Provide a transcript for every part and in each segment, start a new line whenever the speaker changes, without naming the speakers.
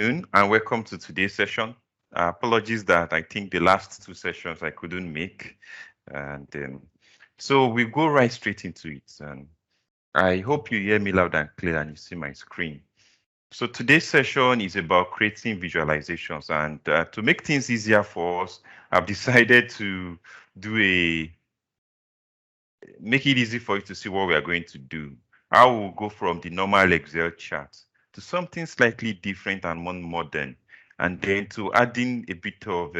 afternoon and welcome to today's session. Apologies that I think the last two sessions I couldn't make. And so we go right straight into it. And I hope you hear me loud and clear and you see my screen. So today's session is about creating visualizations, and to make things easier for us, I've decided to make it easy for you to see what we are going to do. I will go from the normal Excel chart to something slightly different and more modern, and then to adding a bit of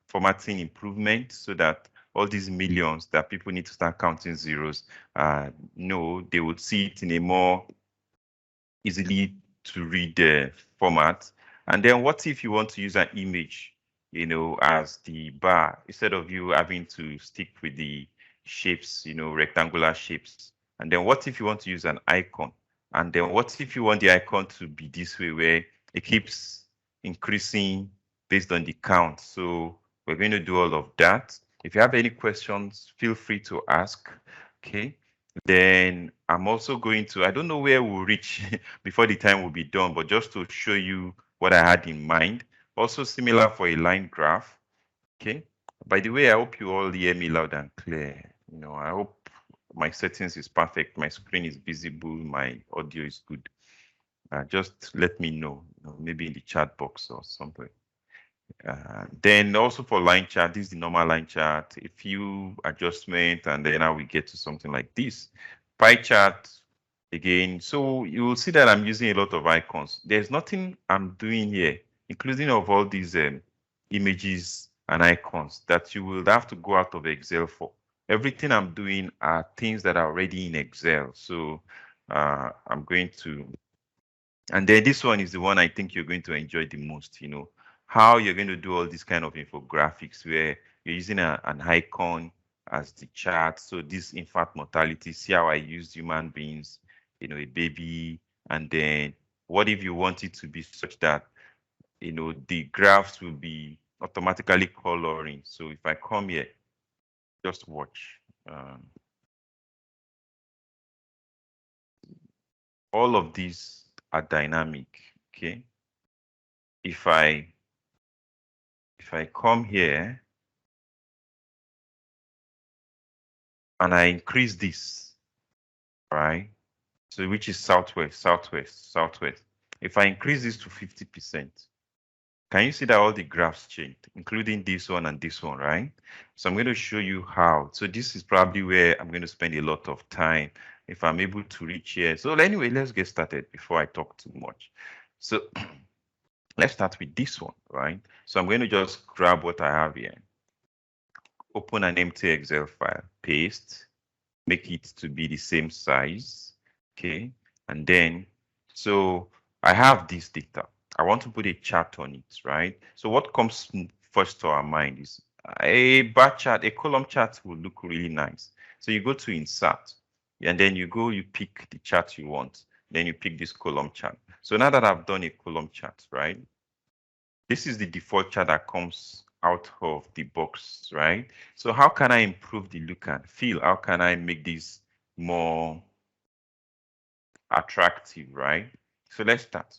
formatting improvement so that all these millions that people need to start counting zeros, they would see it in a more easily to read format. And then what if you want to use an image, as the bar, instead of you having to stick with the shapes, rectangular shapes? And then what if you want to use an icon? And then what if you want the icon to be this way, where it keeps increasing based on the count? So we're going to do all of that. If you have any questions, feel free to ask. Okay. Then I'm also going to, I don't know where we'll reach before the time will be done, but just to show you what I had in mind. Also similar for a line graph. Okay. By the way, I hope you all hear me loud and clear. I hope my settings is perfect. My screen is visible. My audio is good. Just let me know, maybe in the chat box or something. Then also for line chart, this is the normal line chart. A few adjustments, and then now we get to something like this. Pie chart again. So you will see that I'm using a lot of icons. There's nothing I'm doing here, including of all these images and icons, that you will have to go out of Excel for. Everything I'm doing are things that are already in Excel. So I'm going to, and then this one is the one I think you're going to enjoy the most, how you're going to do all these kind of infographics where you're using an icon as the chart. So this infant mortality, see how I used human beings, a baby, and then what if you want it to be such that, the graphs will be automatically coloring. So if I come here, just watch. All of these are dynamic, okay? If I come here and I increase this, right? So which is southwest. If I increase this to 50%, can you see that all the graphs changed, including this one and this one, right? So I'm going to show you how. So this is probably where I'm going to spend a lot of time if I'm able to reach here. So anyway, let's get started before I talk too much. So let's start with this one, right? So I'm going to just grab what I have here, open an empty Excel file, paste, make it to be the same size, okay? And then, so I have this data. I want to put a chart on it, right? So what comes first to our mind is a bar chart, a column chart will look really nice. So you go to insert, and then you pick the chart you want. Then you pick this column chart. So now that I've done a column chart, right? This is the default chart that comes out of the box, right? So how can I improve the look and feel? How can I make this more attractive, right? So let's start.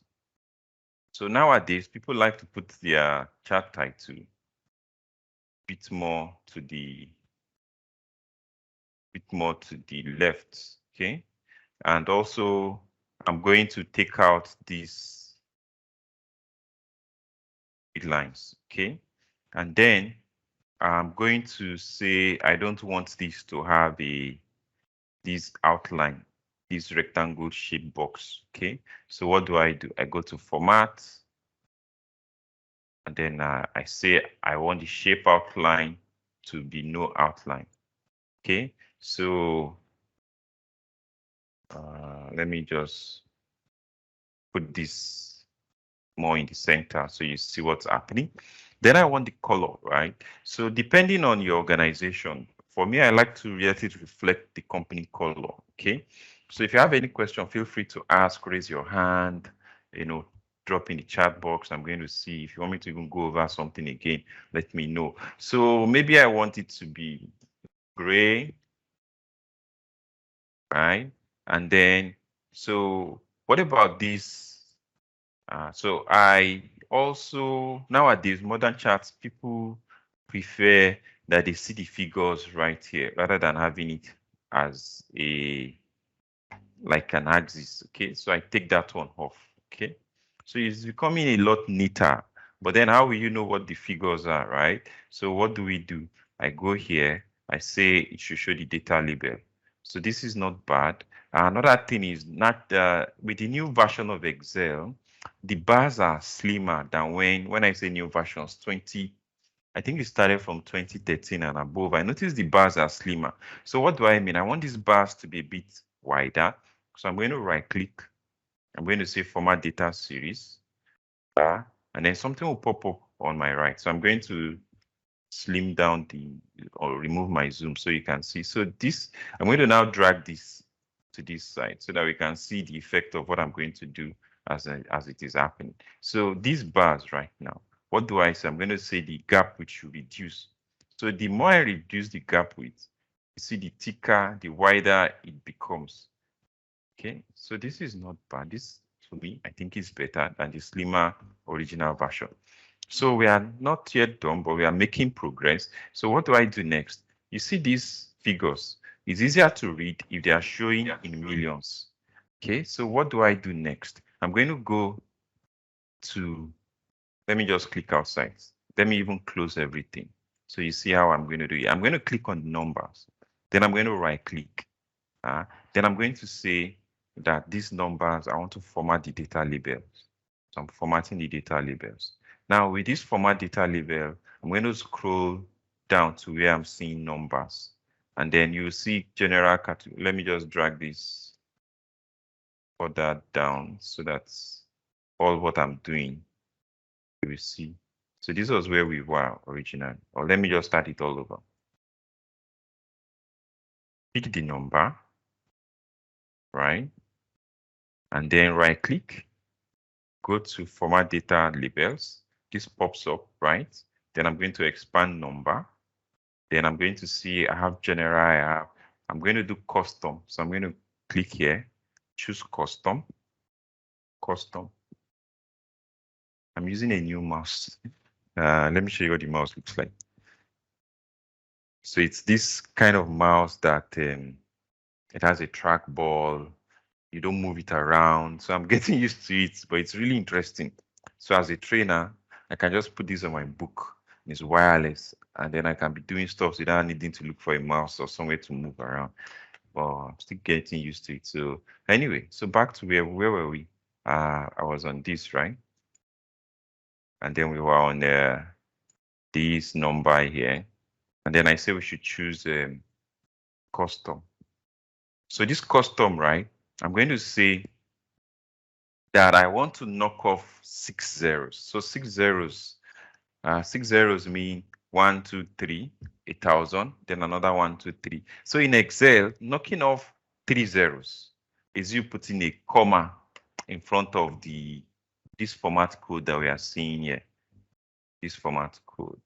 So nowadays, people like to put their chart title a bit more to the left, okay? And also, I'm going to take out these lines, okay? And then I'm going to say I don't want this to have this outline, this rectangle shape box, okay? So what do? I go to format, and then I say I want the shape outline to be no outline, okay? So let me just put this more in the center so you see what's happening. Then I want the color, right? So depending on your organization, for me, I like to let it reflect the company color, okay? So if you have any question, feel free to ask, raise your hand, drop in the chat box. I'm going to see. If you want me to even go over something again, let me know. So maybe I want it to be gray, right? And then, so what about this So I also, nowadays, modern charts, people prefer that they see the figures right here rather than having it as like an axis. Okay, so I take that one off. Okay, so it's becoming a lot neater. But then how will you know what the figures are, right? So what do? I go here, I say it should show the data label. So this is not bad. Another thing is not with the new version of Excel, the bars are slimmer than when I say new versions 20. I think it started from 2013 and above. I noticed the bars are slimmer. So what do I mean? I want these bars to be a bit wider. So I'm going to right click. I'm going to say format data series. And then something will pop up on my right. So I'm going to slim down or remove my zoom so you can see. So this, I'm going to now drag this to this side so that we can see the effect of what I'm going to do as it is happening. So these bars right now, what do I say? I'm going to say the gap width should reduce. So the more I reduce the gap width, you see the thicker, the wider it becomes. Okay, so this is not bad. This, to me, I think is better than the slimmer original version. So we are not yet done, but we are making progress. So what do I do next? You see these figures. It's easier to read if they are showing in millions. Okay, so what do I do next? I'm going to go to, let me just click outside. Let me even close everything. So you see how I'm going to do it. I'm going to click on numbers. Then I'm going to right click. Then I'm going to say that these numbers, I want to format the data labels. So I'm formatting the data labels. Now with this format data label, I'm going to scroll down to where I'm seeing numbers. And then you'll see general category. Let me just drag this further down so that's all what I'm doing. You will see. So this was where we were originally. Or let me just start it all over. Pick the number, right? And then right click, go to format data labels. This pops up, right? Then I'm going to expand number. Then I'm going to see I have general, I'm going to do custom. So I'm going to click here, choose custom. I'm using a new mouse. Let me show you what the mouse looks like. So it's this kind of mouse that it has a trackball. You don't move it around. So I'm getting used to it, but it's really interesting. So as a trainer, I can just put this on my book. It's wireless, and then I can be doing stuff without needing to look for a mouse or somewhere to move around. But I'm still getting used to it. So anyway, so back to where were we? I was on this, right? And then we were on this number here. And then I say we should choose custom. So this custom, right? I'm going to say that I want to knock off 6 zeros. So 6 zeros, 6 zeros mean 1, 2, 3, 1,000, then another 1, 2, 3. So in Excel, knocking off 3 zeros is you putting a comma in front of this format code that we are seeing here. This format code.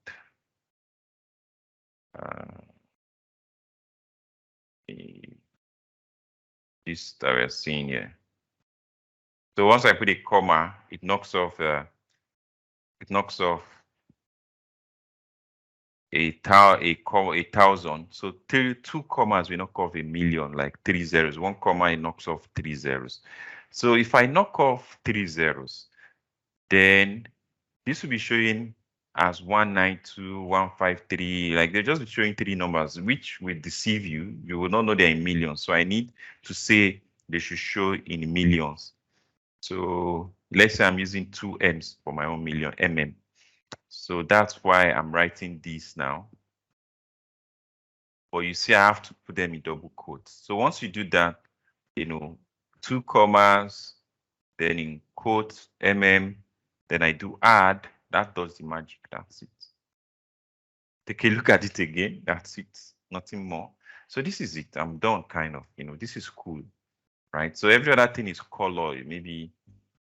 This that we are seeing here. So once I put a comma, it knocks off a 1,000. So two commas will knock off 1,000,000, like 3 zeros. 1 comma, it knocks off 3 zeros. So if I knock off 3 zeros, then this will be showing as 192,153. Like they're just showing 3 numbers, which will deceive you. You will not know they're in millions. So I need to say they should show in millions. So let's say I'm using 2 M's for my own million, mm. So that's why I'm writing this now. But you see, I have to put them in double quotes. So once you do that, 2 commas, then in quotes, then I do add, that does the magic, that's it. Take a look at it again, that's it, nothing more. So this is it, I'm done kind of, this is cool, right? So every other thing is color, maybe,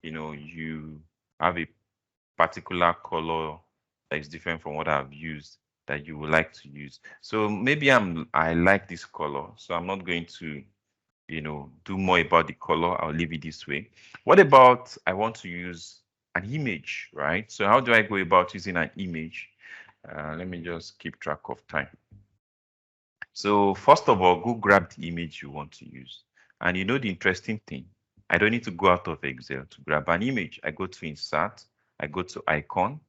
you have a particular color that is different from what I've used that you would like to use. So maybe I like this color, so I'm not going to, do more about the color. I'll leave it this way. What about I want to use an image, right? So how do I go about using an image? Let me just keep track of time. So first of all, go grab the image you want to use. And you know the interesting thing, I don't need to go out of Excel to grab an image. I go to Insert, I go to Icon.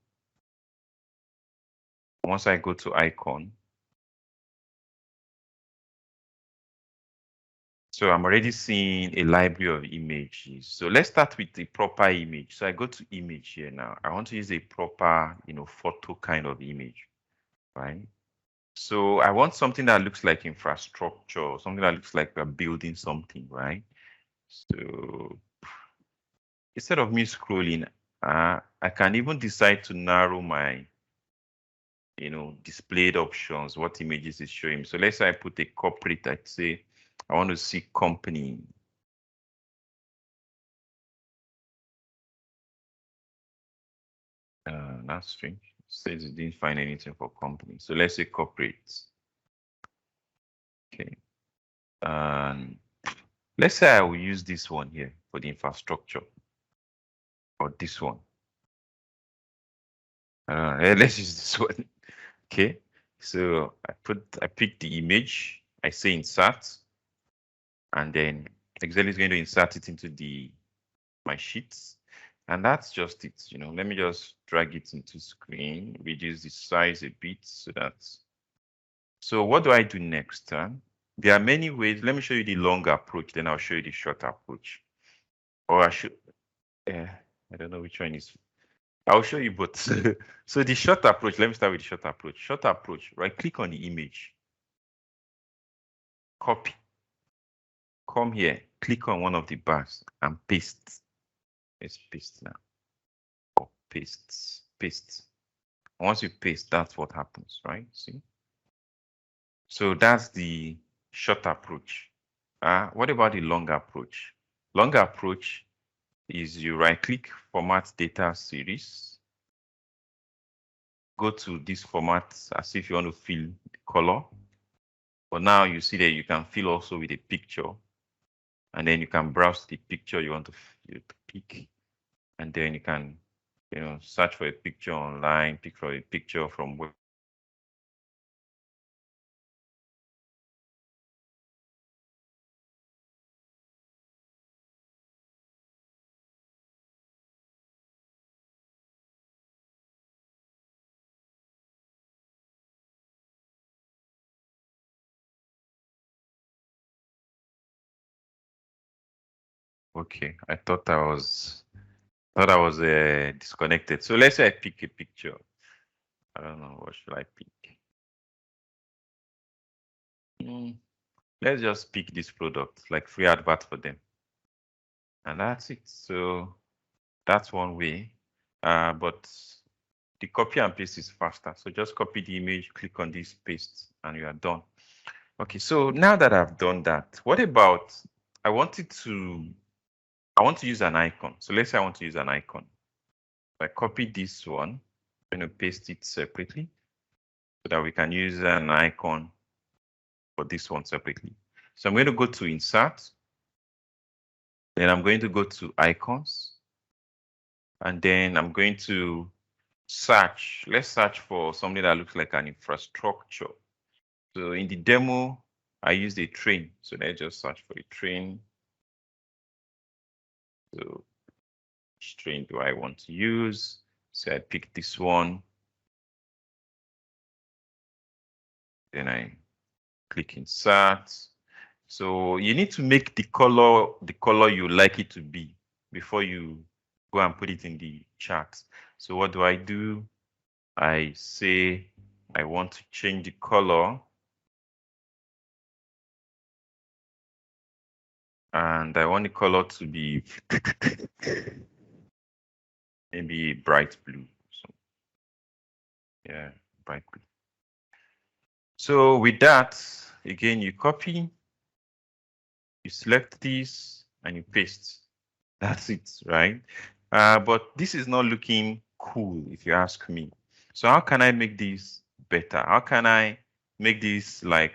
Once I go to Icon, so I'm already seeing a library of images. So let's start with the proper image. So I go to image here now. I want to use a proper, photo kind of image, right? So I want something that looks like infrastructure, something that looks like we're building something, right? So instead of me scrolling, I can even decide to narrow my, displayed options, what images is showing. So let's say I put a corporate, I'd say I want to see company. That's strange. It says it didn't find anything for company. So let's say corporate. Okay. Let's say I will use this one here for the infrastructure, or this one. Let's use this one. Okay. So I pick the image. I say insert, and then Excel is going to insert it into my sheets. And that's just it. Let me just drag it into screen, reduce the size a bit so what do I do next? There are many ways. Let me show you the long approach, then I'll show you the short approach. Or I should, I don't know which one is. I'll show you both. So the short approach, let me start with the short approach. Short approach, right click on the image, copy, come here, click on one of the bars and paste. Let's paste now. Or paste. Once you paste, that's what happens, right? See? So that's the short approach. What about the long approach? Long approach is you right-click, format data series, go to this format as if you want to fill the color. But now you see that you can fill also with a picture, and then you can browse the picture you want to pick, and then you can, search for a picture online, pick for a picture from web. Okay, I thought I was disconnected. So let's say I pick a picture. I don't know, what should I pick? Let's just pick this product, like free advert for them. And that's it. So that's one way. But the copy and paste is faster. So just copy the image, click on this, paste, and you are done. Okay, so now that I've done that, what about, I want to use an icon. So let's say I want to use an icon. I copy this one, I'm going to paste it separately so that we can use an icon for this one separately. So I'm going to go to Insert, then I'm going to go to Icons, and then I'm going to search. Let's search for something that looks like an infrastructure. So in the demo, I used a train. So let's just search for a train. So which train do I want to use? So I pick this one. Then I click Insert. So you need to make the color you like it to be before you go and put it in the chart. So what do? I say I want to change the color, and I want the color to be maybe bright blue. So yeah, bright blue. So with that, again, you copy, you select this, and you paste. That's it, right? But this is not looking cool, if you ask me. So how can I make this better? How can I make this, like,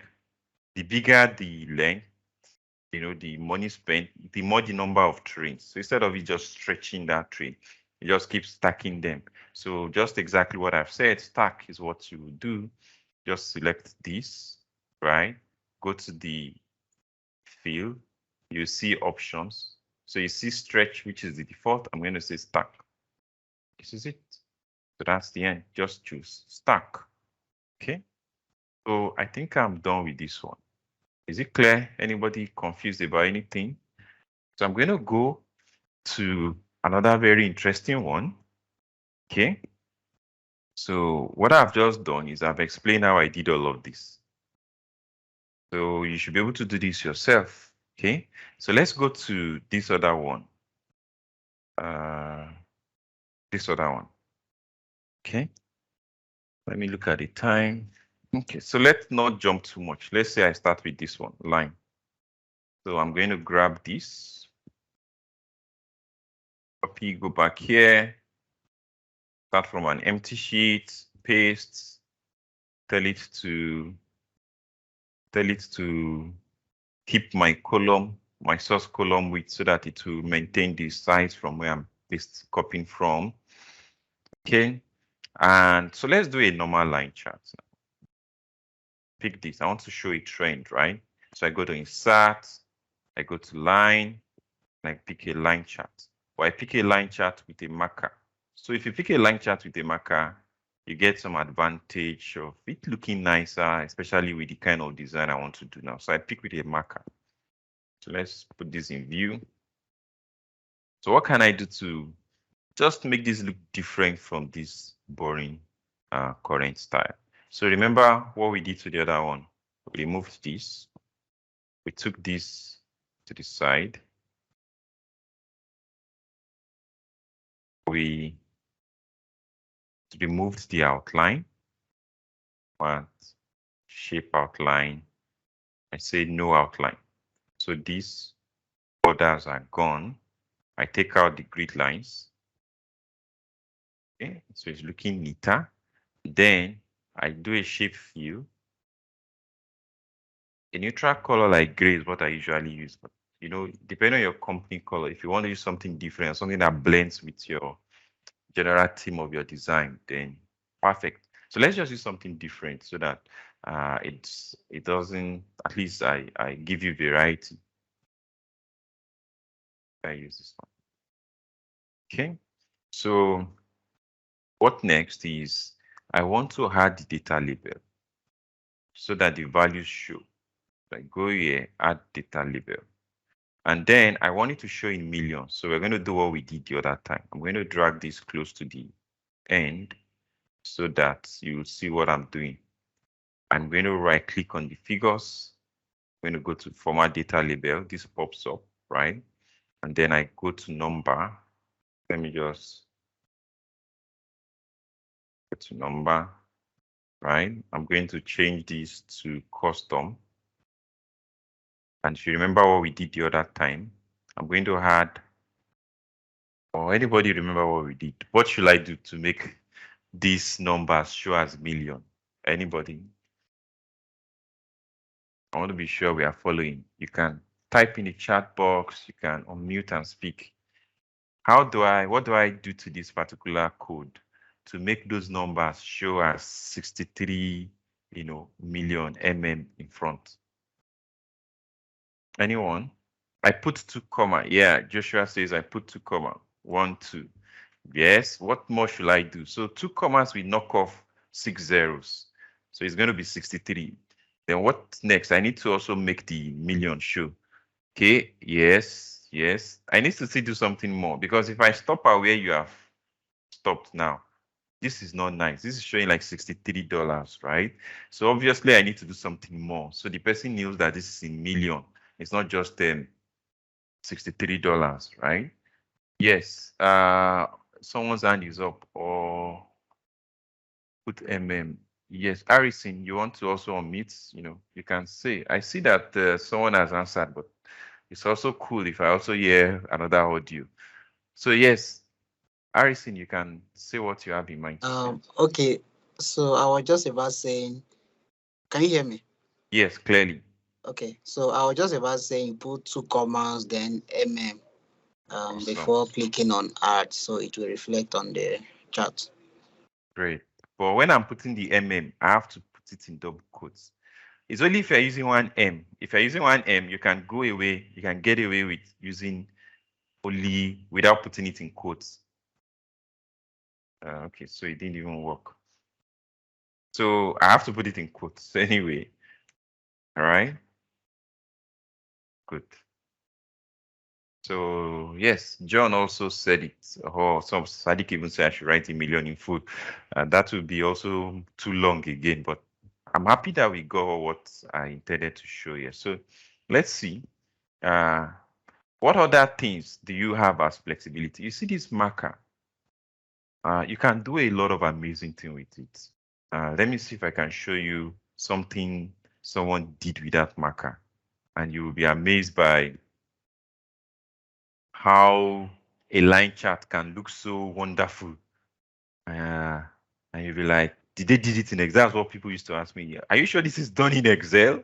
the bigger the length, the money spent, the more the number of trains. So instead of it just stretching that train, You just keep stacking them. So just exactly what I've said, stack is what you do. Just select this, right? Go to the field, you see options. So you see stretch, which is the default. I'm going to say stack. This is it. So that's the end. Just choose stack. Okay. So I think I'm done with this one. Is it clear? Anybody confused about anything? So I'm going to go to another very interesting one. Okay. So what I've just done is I've explained how I did all of this. So you should be able to do this yourself. Okay. So let's go to this other one. This other one. Okay. Let me look at the time. Okay. So let's not jump too much. Let's say I start with this one, line. So I'm going to grab this. Copy, go back here. Start from an empty sheet, paste, tell it to keep my column, my source column width so that it will maintain the size from where I'm copying from. Okay. And so let's do a normal line chart. Pick this. I want to show a trend, right? So I go to insert, I go to line, and I pick a line chart. Or I pick a line chart with a marker. So if you pick a line chart with a marker, you get some advantage of it looking nicer, especially with the kind of design I want to do now. So I pick with a marker. So let's put this in view. So what can I do to just make this look different from this boring current style? So remember what we did to the other one. We removed this. We took this to the side. We removed the outline. But shape outline. I say no outline. So these borders are gone. I take out the grid lines. Okay, so it's looking neater. Then I do a shape fill. A neutral color like gray is what I usually use, but you know, depending on your company color, if you want to use something different, something that blends with your general theme of your design, then perfect. So let's just use something different so that it doesn't, at least I give you variety. I use this one. Okay, so what next is I want to add the data label so that the values show. So I go here, add data label. And then I want it to show in millions. So we're going to do what we did the other time. I'm going to drag this close to the end so that you'll see what I'm doing. I'm going to right click on the figures. I'm going to go to format data label. This pops up, right? And then I go to number. Let me just go to number, right? I'm going to change this to custom. And if you remember what we did the other time, I'm going to add, or anybody remember what we did? What should I do to make these numbers show as million? Anybody? I want to be sure we are following. You can type in the chat box, you can unmute and speak. What do I do to this particular code to make those numbers show as 63, million in front? Anyone? I put 2 comma. Yeah, Joshua says I put 2 comma. 1, 2. Yes, what more should I do? So 2 commas, we knock off 6 zeros. So it's going to be 63. Then what next? I need to also make the million show. Okay, yes. I need to still do something more because if I stop at where you have stopped now, this is not nice. This is showing like $63, right? So obviously I need to do something more. So the person knows that this is in million. It's not just $63, right? Yes. Someone's hand is up or put Yes, Harrison, you want to also unmute? You can say. I see that someone has answered, but it's also cool if I also hear another audio. So yes, Harrison, you can say what you have in mind.
Okay, so I was just about saying, can you hear me?
Yes, clearly.
Okay, so I was just about saying put 2 commas, then
Awesome.
before clicking on add, so it will reflect on the chart.
Great. But when I'm putting the I have to put it in double quotes. It's only if you're using one M. If you're using one M, you can go away, you can get away with using only without putting it in quotes. Okay, so it didn't even work. So I have to put it in quotes anyway. All right. Good. So yes, John also said it, or some Sadiq even said I should write 1 million in full. That would be also too long again, but I'm happy that we got what I intended to show here. So let's see. What other things do you have as flexibility? You see this marker. You can do a lot of amazing things with it. Let me see if I can show you something someone did with that marker, and you will be amazed by how a line chart can look so wonderful. And you'll be like, did they did it in Excel? That's what people used to ask me. Are you sure this is done in Excel?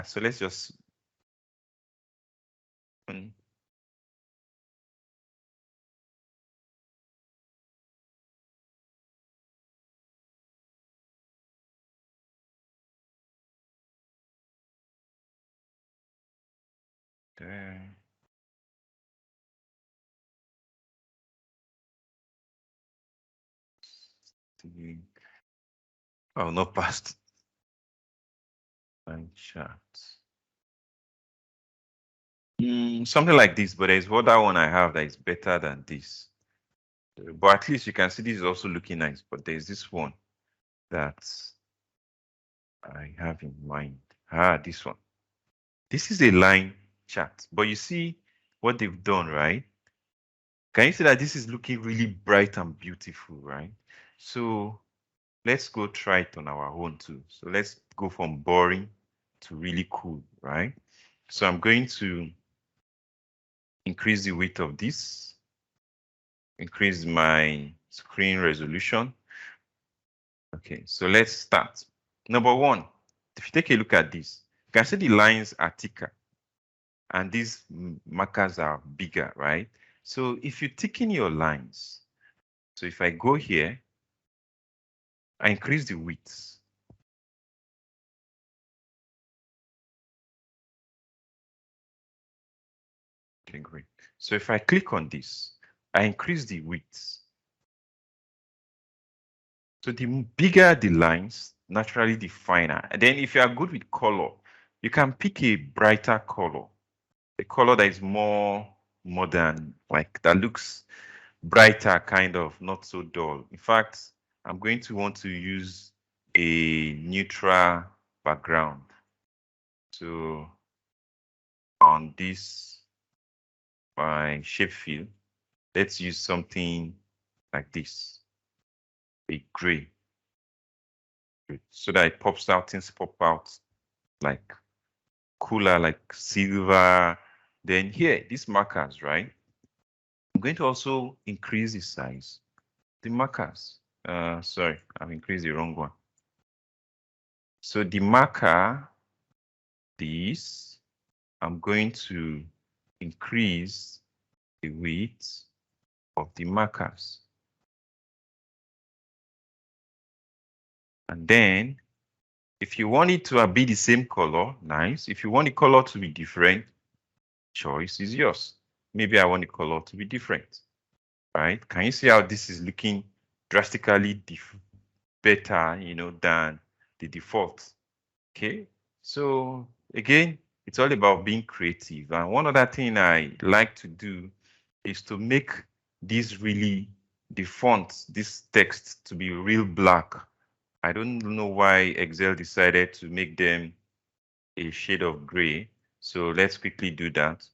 So let's just there. Oh, not past line chart. Something like this, but there's other one I have that is better than this. But at least you can see this is also looking nice. But there's this one that I have in mind. This one. This is a line chart, but you see what they've done, right? Can you see that this is looking really bright and beautiful, right? So let's go try it on our own too. So let's go from boring to really cool, right? So I'm going to increase the width of this, increase my screen resolution. Okay, so let's start. Number one, if you take a look at this, you can see the lines are thicker and these markers are bigger, right? So if you thicken your lines, so if I go here, I increase the width. Okay, great. So if I click on this, I increase the width. So the bigger the lines, naturally the finer. And then if you are good with color, you can pick a brighter color, a color that is more modern, like that looks brighter, kind of, not so dull. In fact, I'm going to want to use a neutral background. So on this, my shape fill, let's use something like this, a gray, so that it pops out, things pop out like cooler, like silver. Then here, these markers, right? I'm going to also increase the size. The markers, sorry, I've increased the wrong one. So the marker, this, I'm going to increase the width of the markers. And then if you want it to be the same color, nice. If you want the color to be different, choice is yours. Maybe I want the color to be different, right? Can you see how this is looking drastically better, than the default? Okay, so again, it's all about being creative. And one other thing I like to do is to make the font, this text, to be real black. I don't know why Excel decided to make them a shade of gray. So let's quickly do that.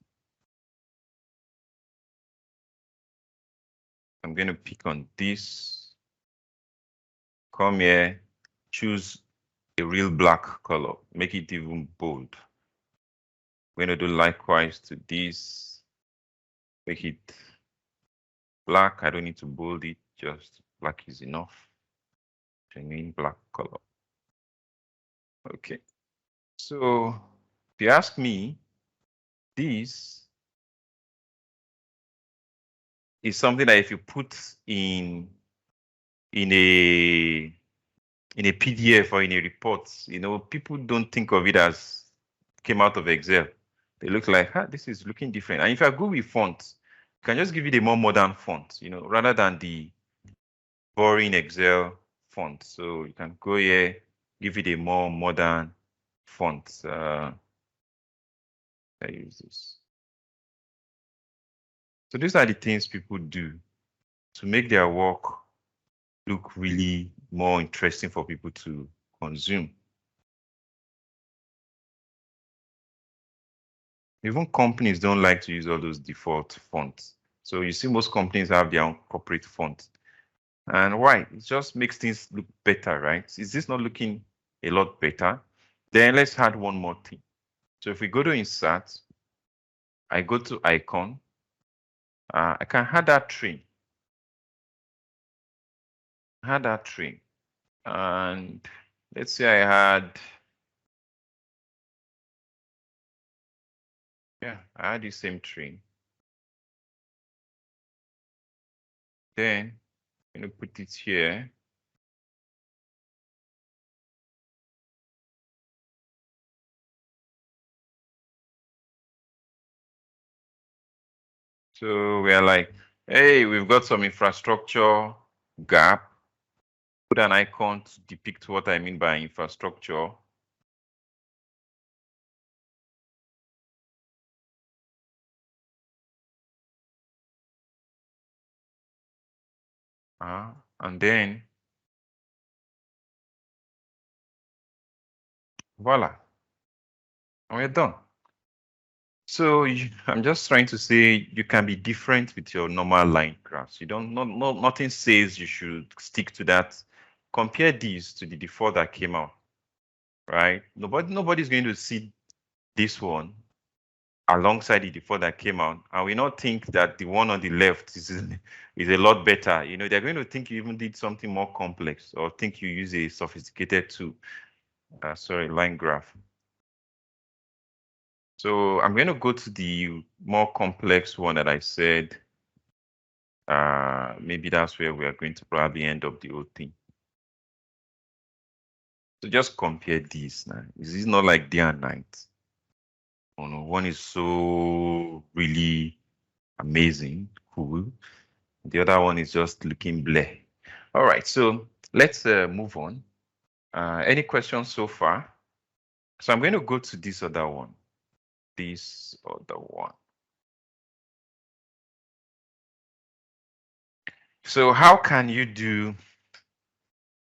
I'm going to pick on this. Come here, choose a real black color, make it even bold. We're going to do likewise to this. Make it black. I don't need to bold it, just black is enough. Genuine black color. Okay. So if you ask me, this is something that if you put in a PDF or in a report, people don't think of it as came out of Excel. They look like, this is looking different. And if I go with fonts, you can just give it a more modern font, rather than the boring Excel font. So you can go here, give it a more modern font. I use this. So these are the things people do to make their work look really more interesting for people to consume. Even companies don't like to use all those default fonts. So you see most companies have their own corporate font. And why? It just makes things look better, right? Is this not looking a lot better? Then let's add one more thing. So if we go to insert, I go to icon, I can add that tree. Add that tree. And let's say I had, I had the same tree. Then I'm going to put it here. So we are like, hey, we've got some infrastructure gap. Put an icon to depict what I mean by infrastructure. And then, voila, and we're done. So I'm just trying to say you can be different with your normal line graphs. You don't, nothing says you should stick to that. Compare these to the default that came out, right? Nobody's going to see this one alongside the default that came out, and we not think that the one on the left is a lot better. They're going to think you even did something more complex, or think you use a sophisticated tool. Sorry, line graph. So I'm going to go to the more complex one that I said. Maybe that's where we are going to probably end up the whole thing. So just compare these now. Is this not like day and night? Oh no, one is so really amazing, cool. The other one is just looking bleh. All right, so let's move on. Any questions so far? So I'm going to go to this other one. This other one. So how can you do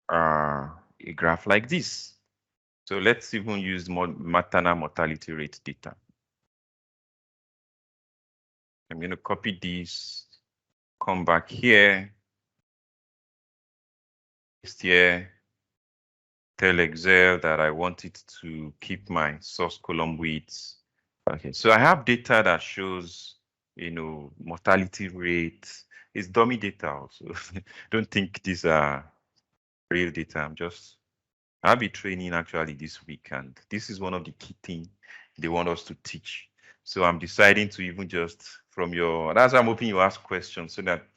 a graph like this? So let's even use maternal mortality rate data. I'm going to copy this, come back here, paste here, tell Excel that I want it to keep my source column width. Okay, so I have data that shows, mortality rate. It's dummy data also. Don't think these are real data. I'll be training actually this week, and this is one of the key things they want us to teach. So I'm deciding to even just that's why I'm hoping you ask questions so that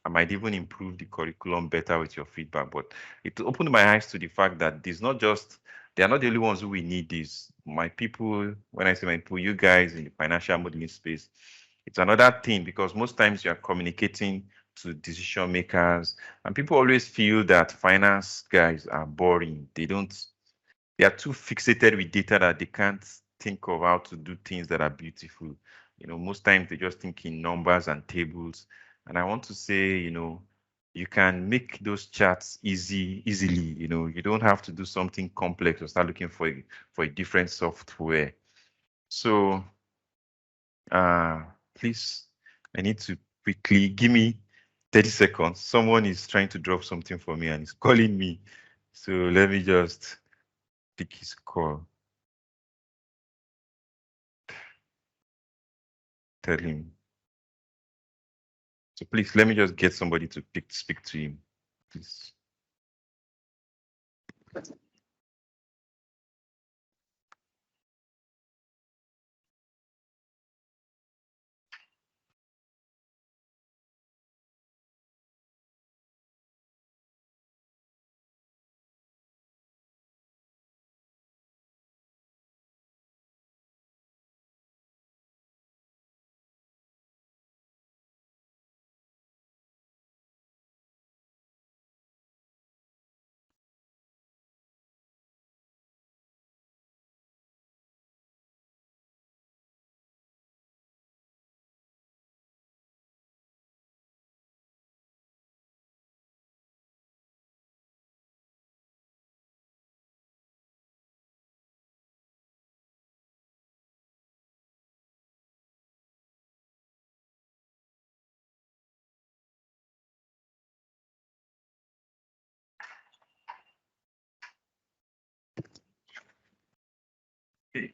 I might even improve the curriculum better with your feedback. But it opened my eyes to the fact that they are not the only ones who will need this. My people, when I say my people, you guys in the financial modeling space, it's another thing, because most times you are communicating to decision makers, and people always feel that finance guys are boring. They are too fixated with data that they can't think of how to do things that are beautiful. Most times they just think in numbers and tables. And I want to say, you can make those charts easily. You don't have to do something complex or start looking for a different software. So please, I need to quickly give me 30 seconds. Someone is trying to drop something for me and is calling me. So let me just pick his call. Tell him. So please, let me just get somebody to speak to him, please.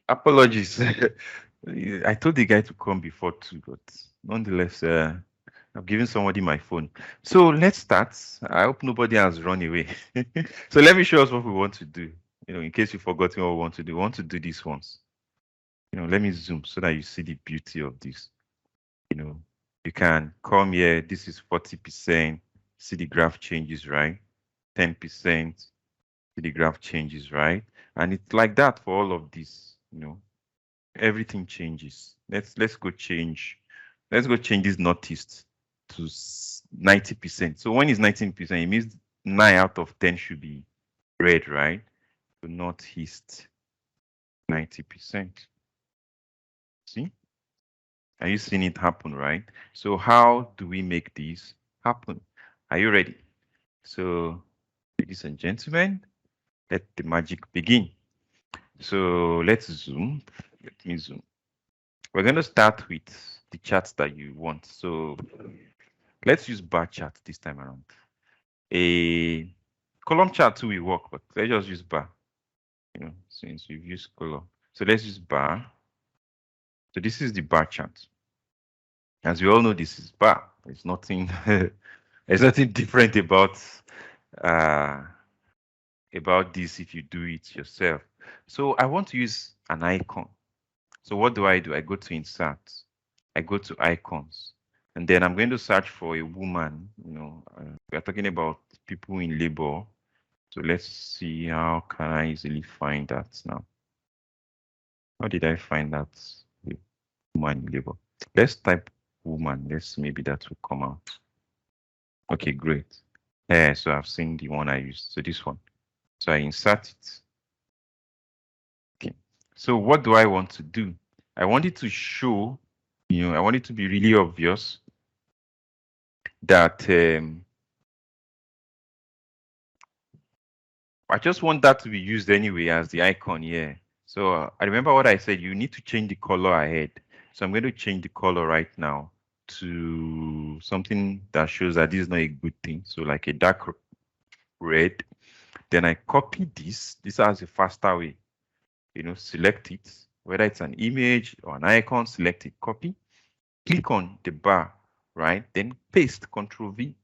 Apologies. I told the guy to come before too, but nonetheless, I've given somebody my phone. So let's start. I hope nobody has run away. So let me show us what we want to do. In case you've forgotten what we want to do. We want to do this once. Let me zoom so that you see the beauty of this. You can come here. This is 40%. See the graph changes, right? 10%. See the graph changes, right? And it's like that for all of this. Everything changes. Let's go change. Let's go change this northeast to 90%. So when it's 19%, it means 9 out of 10 should be red, right? So northeast, 90%. See? Are you seeing it happen, right? So how do we make this happen? Are you ready? So, ladies and gentlemen, let the magic begin. So let's zoom. Let me zoom. We're going to start with the charts that you want. So let's use bar chart this time around. A column chart too will work, but let's just use bar. Since we've used column. So let's use bar. So this is the bar chart. As we all know, this is bar. There's nothing there's nothing different about this if you do it yourself. So I want to use an icon. So what do? I go to insert, I go to icons, and then I'm going to search for a woman. We're talking about people in labor. So let's see, how can I easily find that now? How did I find that woman in labor? Let's type woman. Maybe that will come out. Okay, great. So I've seen the one I used. So this one. So I insert it. Okay. So what do I want to do? I want it to show, I want it to be really obvious that I just want that to be used anyway as the icon here. So I remember what I said, you need to change the color ahead. So I'm going to change the color right now to something that shows that this is not a good thing. So like a dark red. Then I copy this. This has a faster way. Select it, whether it's an image or an icon, select it, copy, click on the bar, right? Then paste, Control V.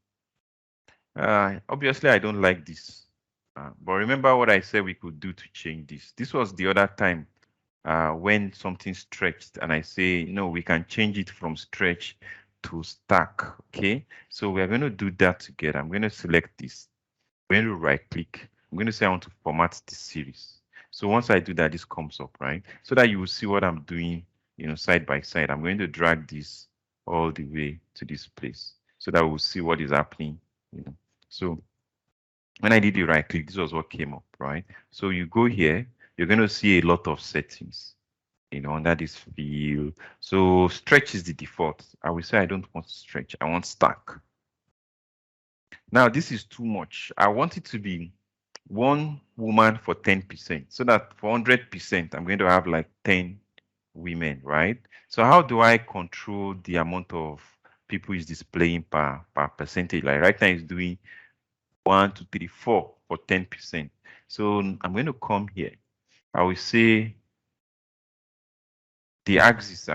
Obviously, I don't like this. But remember what I said we could do to change this. This was the other time when something stretched and I say, no, we can change it from stretch to stack, okay? So we're going to do that together. I'm going to select this. I'm going to right click. I'm going to say I want to format this series. So once I do that, this comes up, right? So that you will see what I'm doing, side by side. I'm going to drag this all the way to this place so that we'll see what is happening, So when I did the right click, this was what came up, right? So you go here, you're going to see a lot of settings, under this field. So stretch is the default. I will say I don't want stretch. I want stack. Now this is too much. I want it to be one woman for 10%, so that for 100%, I'm going to have like 10 women, right? So how do I control the amount of people is displaying per percentage? Like right now, it's doing 1, 2, 3, 4 for 10%. So I'm going to come here. I will say the axis.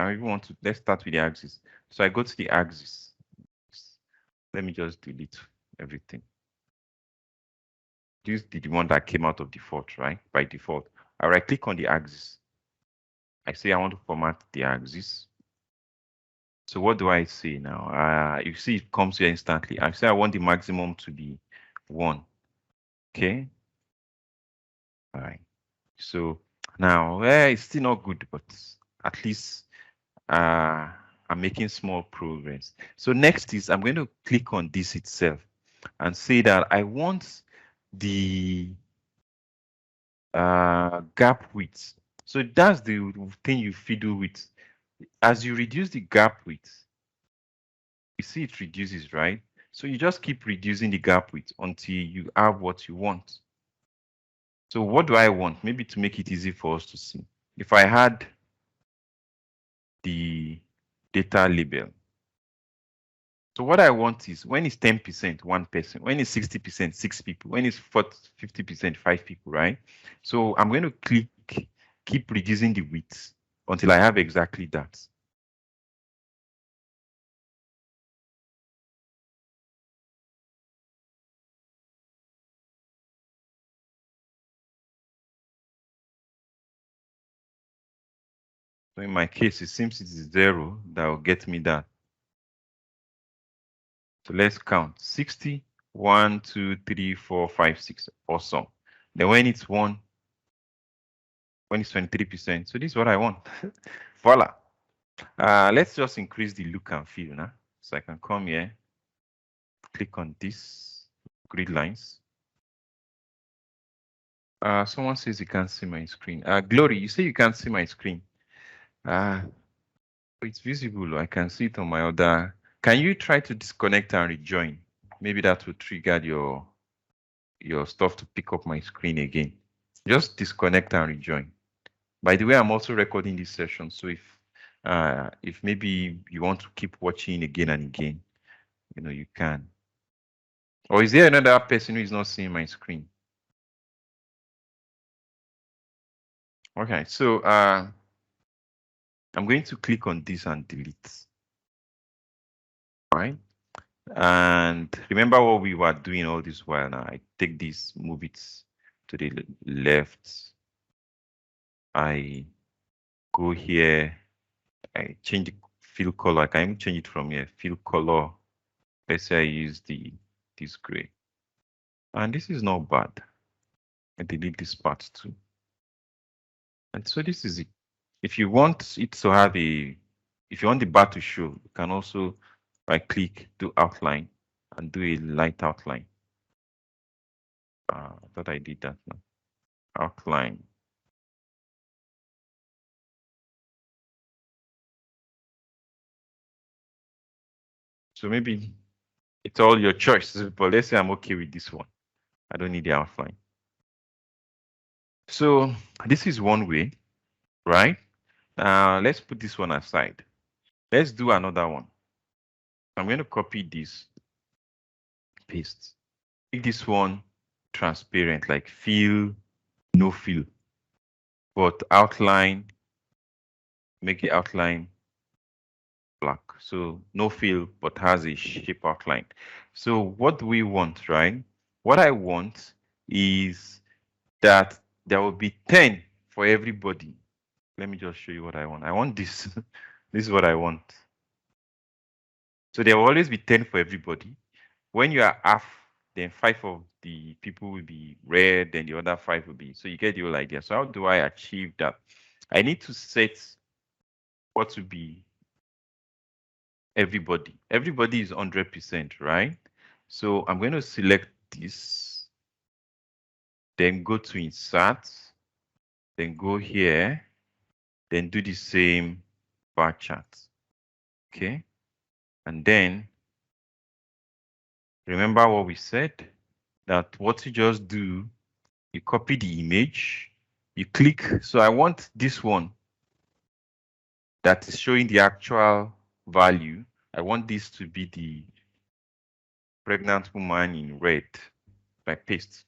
Let's start with the axis. So I go to the axis. Let me just delete everything. This is the one that came out of default, right? By default. I right click on the axis. I say I want to format the axis. So what do I say now? You see it comes here instantly. I say I want the maximum to be 1. Okay. All right. So now it's still not good, but at least I'm making small progress. So next is I'm going to click on this itself and say that I want the gap width. So that's the thing you fiddle with. As you reduce the gap width, you see it reduces, right? So you just keep reducing the gap width until you have what you want. So what do I want? Maybe to make it easy for us to see. If I had the data label. So what I want is when it's 10%, 1 person, when it's 60%, 6 people, when it's 50%, 5 people, right? So I'm going to click keep reducing the width until I have exactly that. So in my case, it seems it is 0 that will get me that. So let's count 60, 1, 2, 3, 4, 5, 6. Awesome. Then when it's 1, when it's 23%. So this is what I want. Voila. Let's just increase the look and feel now. So I can come here, click on this grid lines. Someone says you can't see my screen. Glory, you say you can't see my screen. It's visible. I can see it on my other. Can you try to disconnect and rejoin? Maybe that will trigger your stuff to pick up my screen again. Just disconnect and rejoin. By the way, I'm also recording this session, so if maybe you want to keep watching again and again, you can. Or is there another person who is not seeing my screen? Okay, so I'm going to click on this and delete. All right. And remember what we were doing all this while now. I take this, move it to the left. I go here. I change the fill color. I can even change it from here. Fill color. Let's say I use this gray. And this is not bad. I delete this part too. And so this is it. If you want it to have if you want the bar to show, you can also right click, do outline, and do a light outline. I thought I did that now. Outline. So maybe it's all your choice, but let's say I'm okay with this one. I don't need the outline. So this is one way, right? Let's put this one aside. Let's do another one. I'm going to copy this, paste. Make this one transparent, like fill, no fill, but outline, make the outline black. So no fill, but has a shape outline. So what do we want, right? What I want is that there will be 10 for everybody. Let me just show you what I want. I want this. This is what I want. So there will always be 10 for everybody. When you are half, then 5 of the people will be red, then the other 5 will be. So you get the whole idea. So how do I achieve that? I need to set what to be everybody. Everybody is 100%, right? So I'm going to select this, then go to insert, then go here, then do the same bar chart. Okay. And then remember what we said, that what you just do, you copy the image, you click. So I want this one that is showing the actual value. I want this to be the pregnant woman in red. I paste.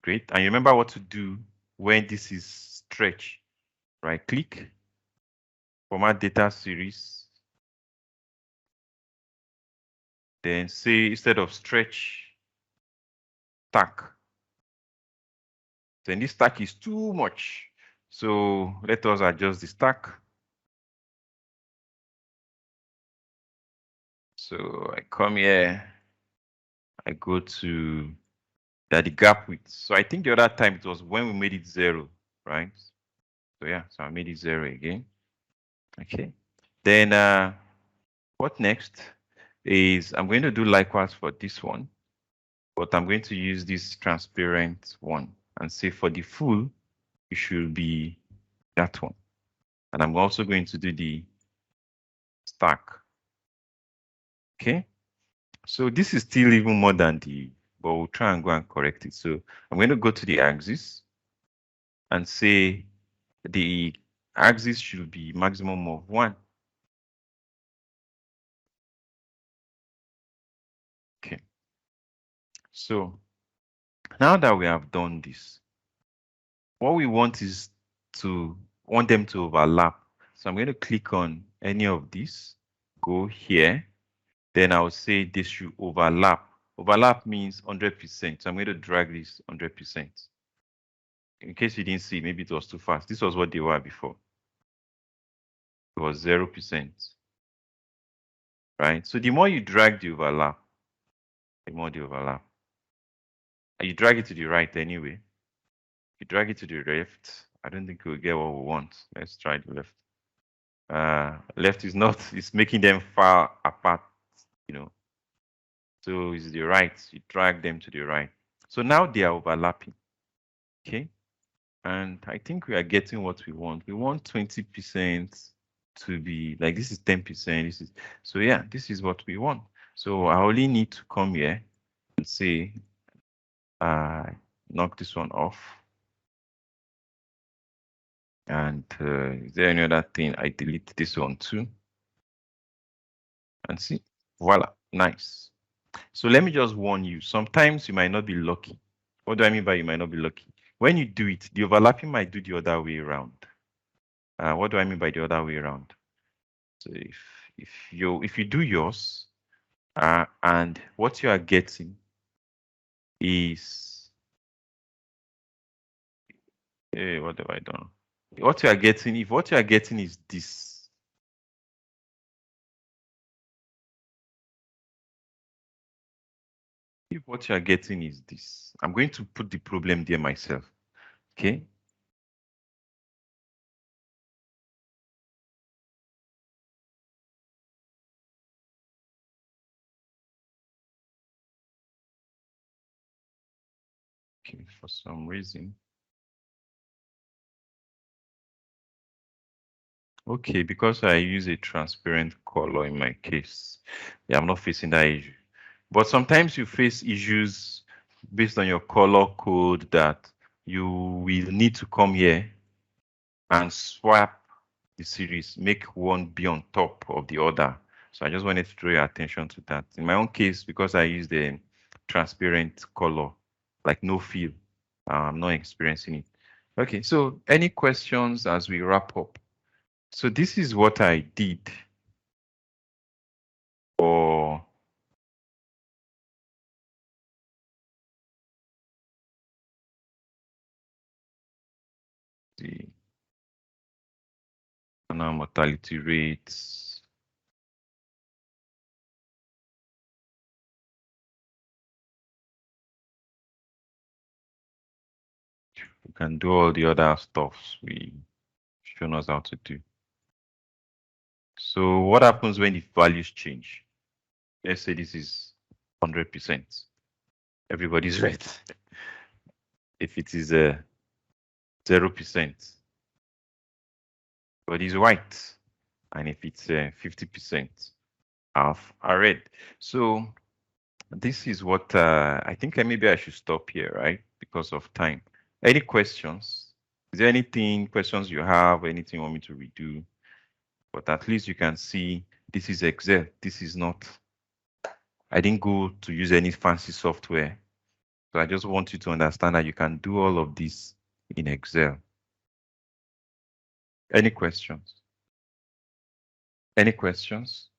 Great. And you remember what to do when this is stretch. Right click, format data series. Then say instead of stretch, stack. Then this stack is too much. So let us adjust the stack. So I come here, I go to the gap width. So I think the other time it was when we made it 0, right? So yeah, so I made it 0 again. Okay. Then what next is I'm going to do likewise for this one, but I'm going to use this transparent one and say for the full, it should be that one. And I'm also going to do the stack. Okay. So this is still even more than but we'll try and go and correct it. So I'm going to go to the axis and say the axis should be maximum of 1. Okay. So now that we have done this, what we want is want them to overlap. So I'm going to click on any of these, go here, then I'll say this should overlap. Overlap means 100%. So I'm going to drag this 100%. In case you didn't see, maybe it was too fast. This was what they were before. It was 0%. Right? So the more you drag the overlap, the more the overlap. And you drag it to the right anyway. You drag it to the left. I don't think we'll get what we want. Let's try the left. Left is not, it's making them far apart, you know. So it's the right, you drag them to the right. So now they are overlapping, okay? And I think we are getting what we want. We want 20% to be, like this is 10%, this is, so yeah, this is what we want. So I only need to come here and say, knock this one off. And is there any other thing? I delete this one too. And see, voila, nice. So let me just warn you, sometimes you might not be lucky. What do I mean by you might not be lucky? When you do it, the overlapping might do the other way around. What do I mean by the other way around? So if you do yours, and what you are getting is, what have I done? What you are getting, if what you are getting is this, if what you are getting is this, I'm going to put the problem there myself, okay? Okay, for some reason. Okay, because I use a transparent color in my case, yeah, I'm not facing that issue. But sometimes you face issues based on your color code that you will need to come here and swap the series, make one be on top of the other. So I just wanted to draw your attention to that. In my own case, because I use the transparent color, like no fill, I'm not experiencing it. Okay, so any questions as we wrap up? So this is what I did for the annual mortality rates. We can do all the other stuffs we shown us how to do. So what happens when the values change? Let's say this is 100%. Everybody's red. If it is 0%, everybody's white. And if it's 50%, half are red. So this is what I think maybe I should stop here, right? Because of time. Any questions? Is there anything, questions you have, anything you want me to redo? But at least you can see this is Excel. This is not, I didn't go to use any fancy software. So I just want you to understand that you can do all of this in Excel. Any questions? Any questions?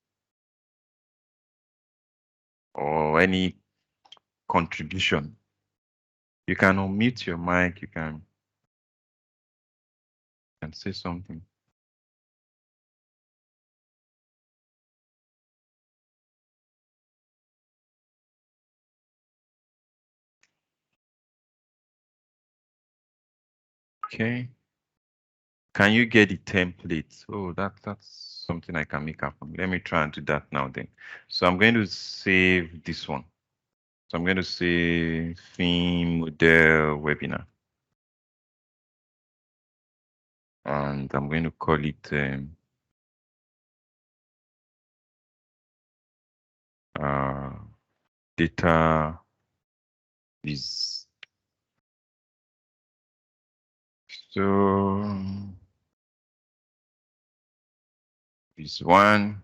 Or any contribution? You can unmute your mic, you can say something. Okay. Can you get the template? Oh, that's something I can make happen. Let me try and do that now then. So I'm going to save this one. So I'm going to say theme model webinar. And I'm going to call it data is. So is 1,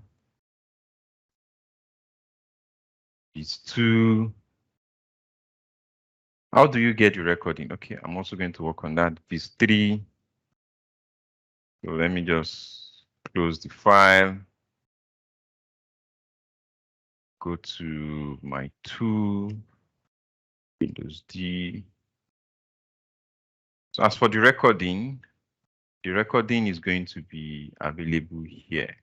is 2. How do you get your recording? Okay, I'm also going to work on that. Is 3. So let me just close the file, go to my tool, Windows D. So as for the recording is going to be available here.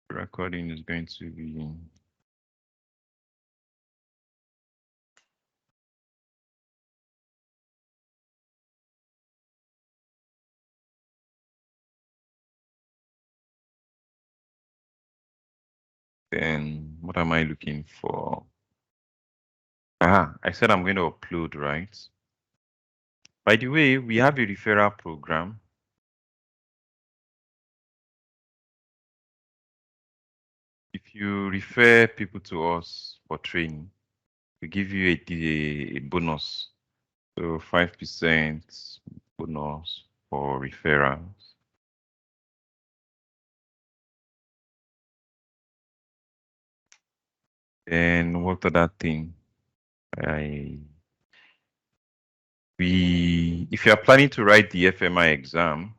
The recording is going to be then what am I looking for? I said I'm going to upload, right? By the way, we have a referral program. If you refer people to us for training, we give you a bonus. So 5% bonus for referrals. And what other thing? If you are planning to write the FMI exam,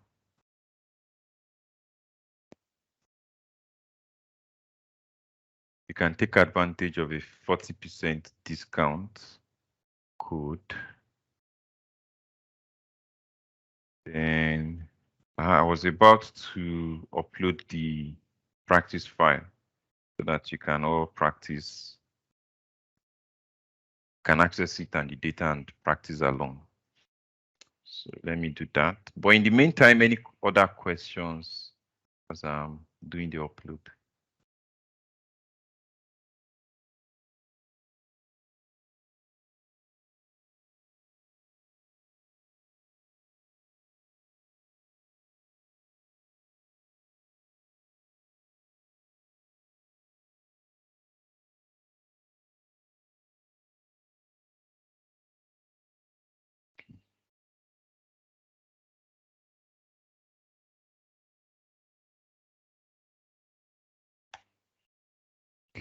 you can take advantage of a 40% discount code. Then I was about to upload the practice file so that you can all practice, can access it and the data and practice along. So let me do that. But in the meantime, any other questions as I'm doing the upload?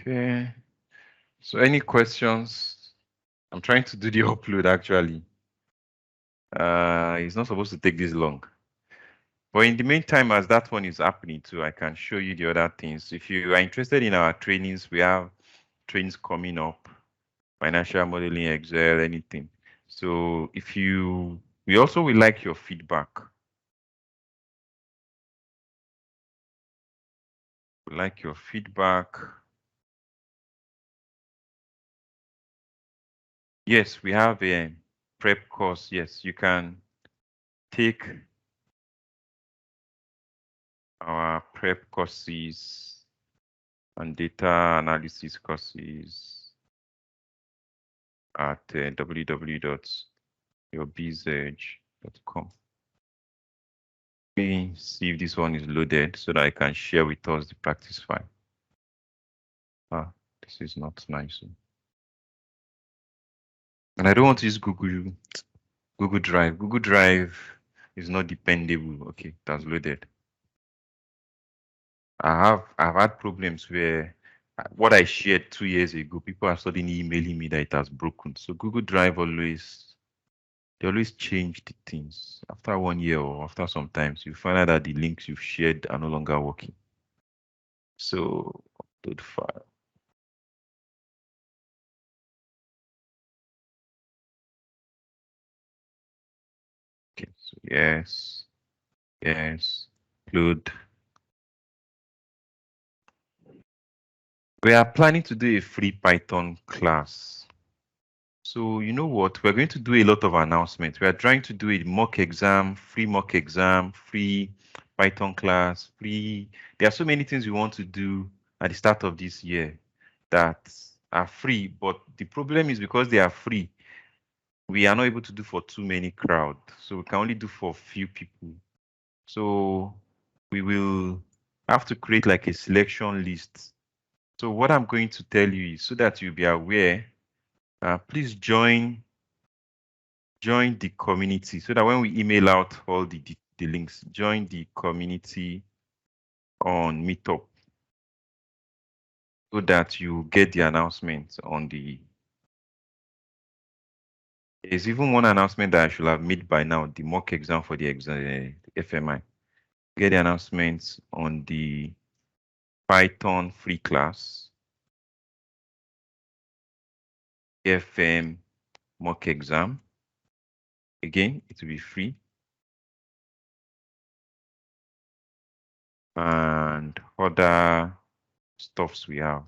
Okay. So any questions? I'm trying to do the upload actually. It's not supposed to take this long. But in the meantime, as that one is happening too, I can show you the other things. If you are interested in our trainings, we have trainings coming up, financial modeling, Excel, anything. So we also will like your feedback. We like your feedback. Yes, we have a prep course. Yes, you can take our prep courses and data analysis courses at www.UrBizEdge.com. Let me see if this one is loaded so that I can share with us the practice file. This is not nice. And I don't want to use Google Drive. Google Drive is not dependable. Okay, that's loaded. I've had problems where what I shared 2 years ago, people are suddenly emailing me that it has broken. So Google Drive they always change the things. After 1 year or after some times, you find out that the links you've shared are no longer working. So upload file. Okay, so yes, upload. We are planning to do a free Python class. So you know what? We're going to do a lot of announcements. We are trying to do a mock exam, free Python class, free. There are so many things we want to do at the start of this year that are free, but the problem is because they are free, we are not able to do for too many crowd. So we can only do for few people. So we will have to create like a selection list. So what I'm going to tell you is so that you'll be aware, please join the community so that when we email out all the links, join the community on Meetup so that you get the announcement on the. There's even one announcement that I should have made by now, the mock exam for the FMI. Get the announcements on the Python free class, FM mock exam. Again, it will be free. And other stuffs we have.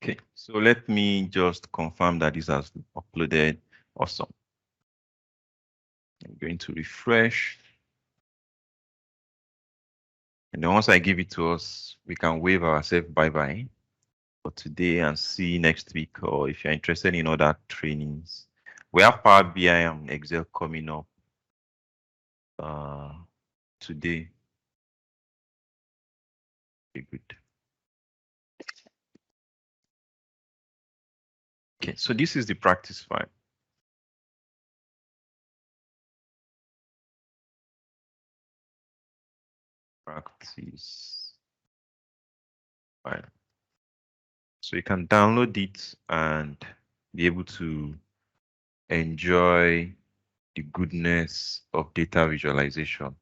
Okay, so let me just confirm that this has been uploaded. Awesome. I'm going to refresh. And then once I give it to us, we can wave ourselves bye-bye for today and see you next week. Or if you're interested in other trainings, we have Power BI and Excel coming up today. Okay, good. Okay, so this is the practice file. Practice file. So you can download it and be able to enjoy the goodness of data visualization.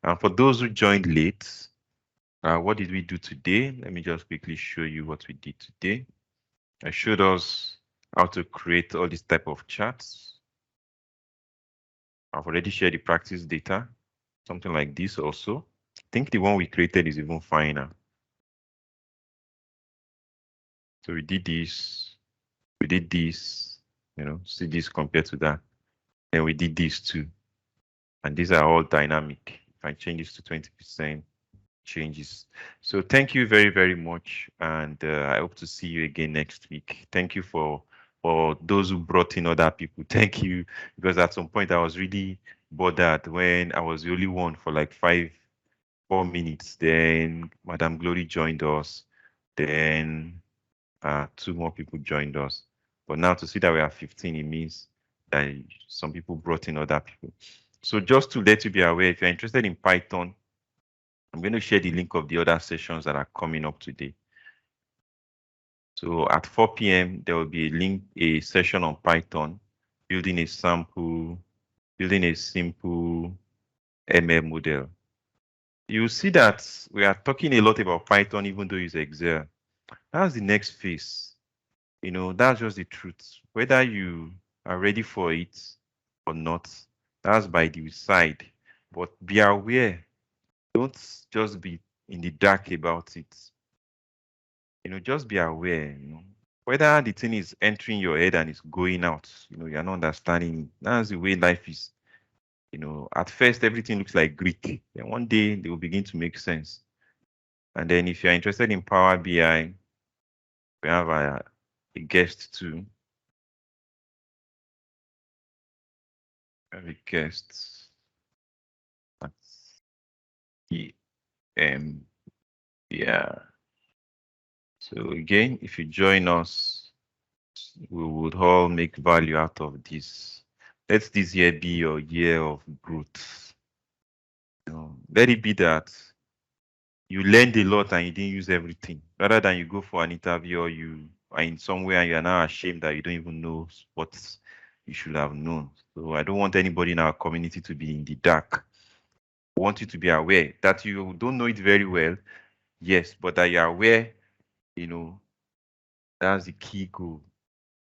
And for those who joined late, what did we do today? Let me just quickly show you what we did today. I showed us how to create all these type of charts. I've already shared the practice data, something like this also. I think the one we created is even finer. So we did this, we did this, see this compared to that. Then we did this too. And these are all dynamic. If I change this to 20%, changes. So thank you very, very much. And I hope to see you again next week. Thank you for those who brought in other people. Thank you, because at some point I was really bothered when I was the only one for like 4 minutes. Then Madam Glory joined us. Then 2 more people joined us. But now to see that we are 15, it means that some people brought in other people. So just to let you be aware, if you're interested in Python, I'm going to share the link of the other sessions that are coming up today. So at 4 p.m., there will be a session on Python, building a simple ML model. You see that we are talking a lot about Python, even though it's Excel. That's the next phase. That's just the truth. Whether you are ready for it or not, that's by the side. But be aware. Don't just be in the dark about it. Just be aware, whether the thing is entering your head and it's going out, you're not understanding it. That's the way life is. At first, everything looks like Greek. Then one day, they will begin to make sense. And then if you're interested in Power BI, we have a guest too. We have a guest. That's yeah. So again, if you join us, we would all make value out of this. Let this year be your year of growth. Let it be that you learned a lot and you didn't use everything, rather than you go for an interview or you are in somewhere and you are now ashamed that you don't even know what you should have known. So I don't want anybody in our community to be in the dark. I want you to be aware that you don't know it very well, yes, but that you're aware, that's the key goal.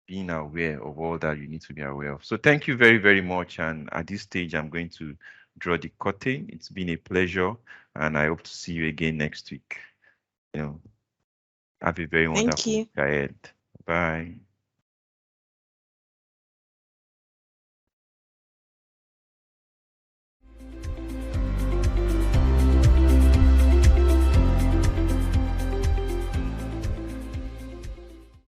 Being aware of all that you need to be aware of. So thank you very, very much. And at this stage, I'm going to draw the curtain. It's been a pleasure, and I hope to see you again next week. Have a very wonderful day ahead. Bye.